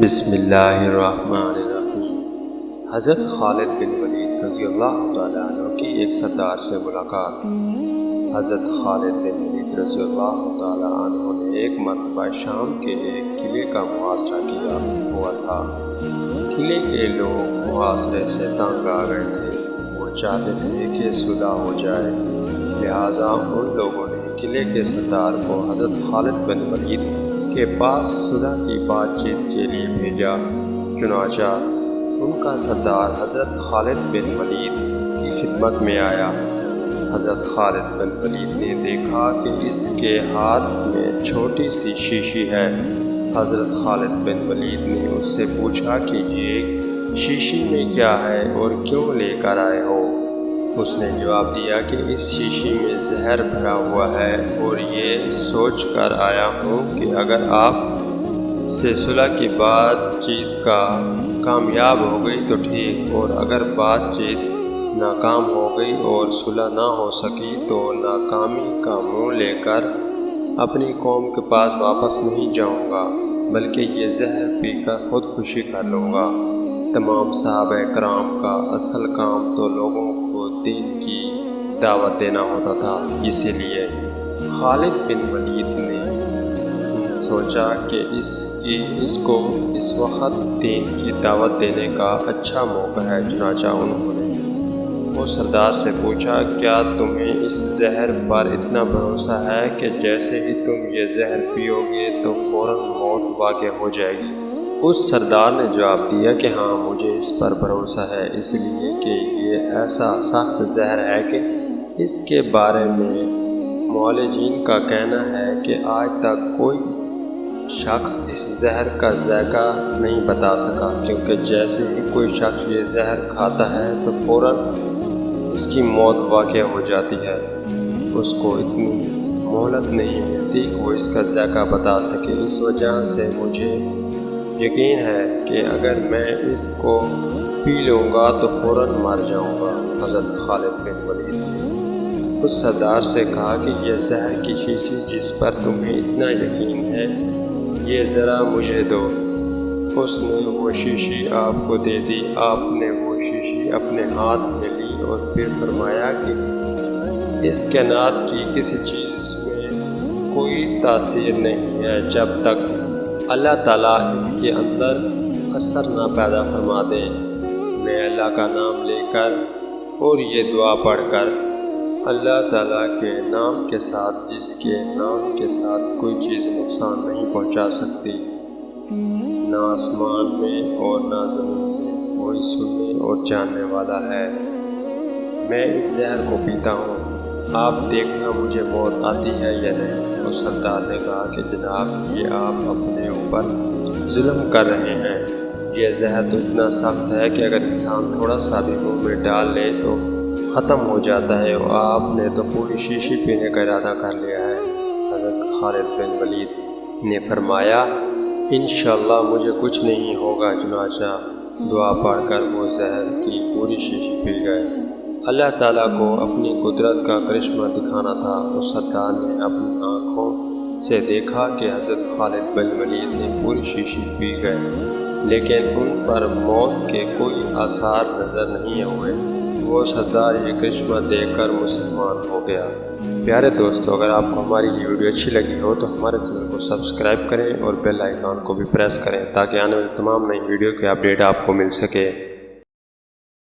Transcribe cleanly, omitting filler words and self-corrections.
بسم اللہ الرحمن الرحیم۔ حضرت خالد بن ولید رضی اللہ تعالیٰ عنہ کی ایک سردار سے ملاقات۔ حضرت خالد بن ولید رضی اللہ تعالیٰ عنہ نے ایک مرتبہ شام کے ایک قلعے کا محاصرہ کیا ہوا تھا۔ قلعے کے لوگ محاصرے سے تنگ آ گئے تھے، وہ چاہتے تھے کہ صلح ہو جائے، لہٰذا ان لوگوں نے قلعے کے سردار کو حضرت خالد بن ولید کے پاس صلح کی بات چیت کے لیے بھیجا۔ چنانچہ ان کا سردار حضرت خالد بن ولید کی خدمت میں آیا۔ حضرت خالد بن ولید نے دیکھا کہ اس کے ہاتھ میں چھوٹی سی شیشی ہے۔ حضرت خالد بن ولید نے اس سے پوچھا کہ یہ شیشی میں کیا ہے اور کیوں لے کر آئے ہو؟ اس نے جواب دیا کہ اس شیشی میں زہر بھرا ہوا ہے اور یہ سوچ کر آیا ہوں کہ اگر آپ سے صلح کی بات چیت کا کامیاب ہو گئی تو ٹھیک، اور اگر بات چیت ناکام ہو گئی اور صلح نہ ہو سکی تو ناکامی کا منہ لے کر اپنی قوم کے پاس واپس نہیں جاؤں گا، بلکہ یہ زہر پی کر خودکشی کر لوں گا۔ تمام صحابہ کرام کا اصل کام تو لوگوں کو دین کی دعوت دینا ہوتا تھا، اسی لیے خالد بن ولید نے سوچا کہ اس کو اس وقت دین کی دعوت دینے کا اچھا موقع ہے۔ چنانچہ انہوں نے اس سردار سے پوچھا، کیا تمہیں اس زہر پر اتنا بھروسہ ہے کہ جیسے ہی تم یہ زہر پیو گے تو فوراً موت واقع ہو جائے گی؟ اس سردار نے جواب دیا کہ ہاں، مجھے اس پر بھروسہ ہے، اس لیے کہ یہ ایسا سخت زہر ہے کہ اس کے بارے میں معالجین کا کہنا ہے کہ آج تک کوئی شخص اس زہر کا ذائقہ نہیں بتا سکا، کیونکہ جیسے ہی کوئی شخص یہ زہر کھاتا ہے تو فوراً اس کی موت واقع ہو جاتی ہے۔ اس کو اتنی مہلت نہیں ملتی کہ وہ اس کا ذائقہ بتا سکے۔ اس وجہ سے مجھے یقین ہے کہ اگر میں اس کو پی لوں گا تو فوراً مر جاؤں گا۔ حضرت خالد بن ولید نے اس سردار سے کہا کہ یہ زہر کی شیشی جس پر تمہیں اتنا یقین ہے، یہ ذرا مجھے دو۔ اس نے وہ شیشی آپ کو دے دی۔ آپ نے وہ شیشی اپنے ہاتھ میں لی اور پھر فرمایا کہ اس کائنات کی کسی چیز میں کوئی تاثیر نہیں ہے جب تک اللہ تعالیٰ اس کے اندر اثر نہ پیدا فرما دے۔ میں اللہ کا نام لے کر اور یہ دعا پڑھ کر اللہ تعالیٰ کے نام کے ساتھ، جس کے نام کے ساتھ کوئی چیز نقصان نہیں پہنچا سکتی، نہ آسمان میں اور نہ زمین میں کوئی سننے اور جاننے والا ہے، میں اس زہر کو پیتا ہوں، آپ دیکھنا مجھے موت آتی ہے یا نہیں۔ اس سردار نے کہا کہ جناب، یہ آپ اپنے اوپر ظلم کر رہے ہیں، یہ زہر تو اتنا سخت ہے کہ اگر انسان تھوڑا سا بھی منہ میں ڈال لے تو ختم ہو جاتا ہے، اور آپ نے تو پوری شیشی پینے کا ارادہ کر لیا ہے۔ حضرت خالد بن ولید نے فرمایا، انشاءاللہ مجھے کچھ نہیں ہوگا۔ چنانچہ دعا پڑھ کر وہ زہر کی پوری شیشی پی گئے۔ اللہ تعالیٰ کو اپنی قدرت کا کرشمہ دکھانا تھا۔ اس سردار نے اپنی آنکھوں سے دیکھا کہ حضرت خالد بن ولید نے پوری شیشی پی گئے، لیکن ان پر موت کے کوئی آثار نظر نہیں ہوئے۔ وہ سردار یہ کرشمہ دیکھ کر مسلمان ہو گیا۔ پیارے دوستو، اگر آپ کو ہماری یہ ویڈیو اچھی لگی ہو تو ہمارے چینل کو سبسکرائب کریں اور بیل آئیکن کو بھی پریس کریں تاکہ آنے والی تمام نئی ویڈیو کی اپڈیٹ آپ کو مل سکے۔